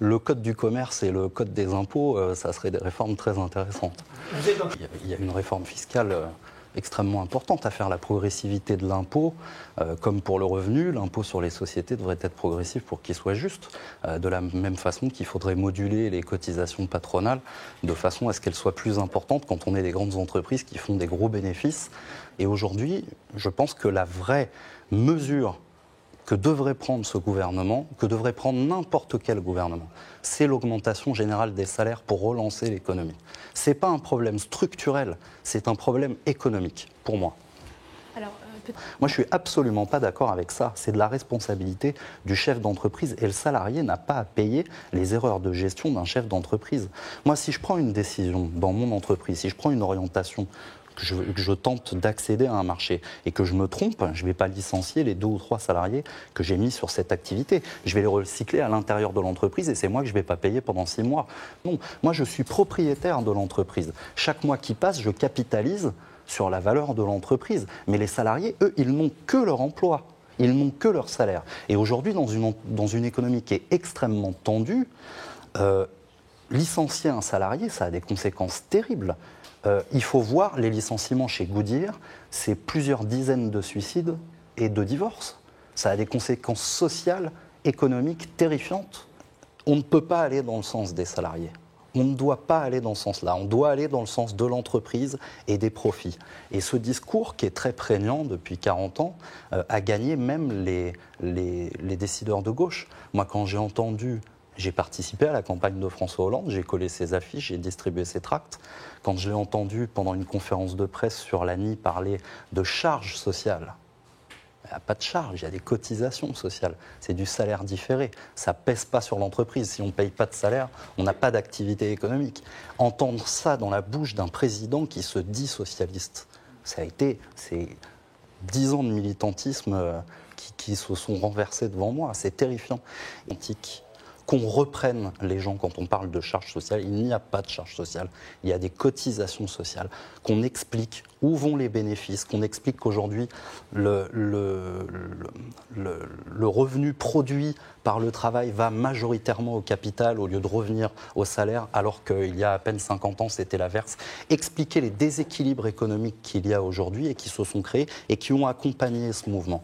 le code du commerce et le code des impôts, ça serait des réformes très intéressantes. Il y a une réforme fiscale extrêmement importante à faire, la progressivité de l'impôt, comme pour le revenu, l'impôt sur les sociétés devrait être progressif pour qu'il soit juste, de la même façon qu'il faudrait moduler les cotisations patronales de façon à ce qu'elles soient plus importantes quand on est des grandes entreprises qui font des gros bénéfices. Et aujourd'hui, je pense que la vraie mesure que devrait prendre ce gouvernement, que devrait prendre n'importe quel gouvernement, c'est l'augmentation générale des salaires pour relancer l'économie. Ce n'est pas un problème structurel, c'est un problème économique, pour moi. Alors, moi, je ne suis absolument pas d'accord avec ça. C'est de la responsabilité du chef d'entreprise et le salarié n'a pas à payer les erreurs de gestion d'un chef d'entreprise. Moi, si je prends une décision dans mon entreprise, si je prends une orientation, que je tente d'accéder à un marché et que je me trompe, je ne vais pas licencier les 2 ou 3 salariés que j'ai mis sur cette activité. Je vais les recycler à l'intérieur de l'entreprise et c'est moi que je ne vais pas payer pendant 6 mois. Non, moi je suis propriétaire de l'entreprise. Chaque mois qui passe, je capitalise sur la valeur de l'entreprise. Mais les salariés, eux, ils n'ont que leur emploi. Ils n'ont que leur salaire. Et aujourd'hui, dans une économie qui est extrêmement tendue, licencier un salarié, ça a des conséquences terribles. Il faut voir les licenciements chez Goodyear, c'est plusieurs dizaines de suicides et de divorces. Ça a des conséquences sociales, économiques terrifiantes. On ne peut pas aller dans le sens des salariés. On ne doit pas aller dans ce sens-là. On doit aller dans le sens de l'entreprise et des profits. Et ce discours, qui est très prégnant depuis 40 ans, a gagné même les décideurs de gauche. Moi, quand j'ai entendu... J'ai participé à la campagne de François Hollande, j'ai collé ses affiches, j'ai distribué ses tracts. Quand je l'ai entendu pendant une conférence de presse sur l'ANI parler de charges sociales, il n'y a pas de charge, il y a des cotisations sociales. C'est du salaire différé. Ça ne pèse pas sur l'entreprise. Si on ne paye pas de salaire, on n'a pas d'activité économique. Entendre ça dans la bouche d'un président qui se dit socialiste, c'est 10 ans de militantisme qui se sont renversés devant moi. C'est terrifiant. Qu'on reprenne les gens quand on parle de charge sociale. Il n'y a pas de charge sociale, il y a des cotisations sociales. Qu'on explique où vont les bénéfices, qu'on explique qu'aujourd'hui, le revenu produit par le travail va majoritairement au capital au lieu de revenir au salaire, alors qu'il y a à peine 50 ans, c'était l'inverse. Expliquer les déséquilibres économiques qu'il y a aujourd'hui et qui se sont créés et qui ont accompagné ce mouvement.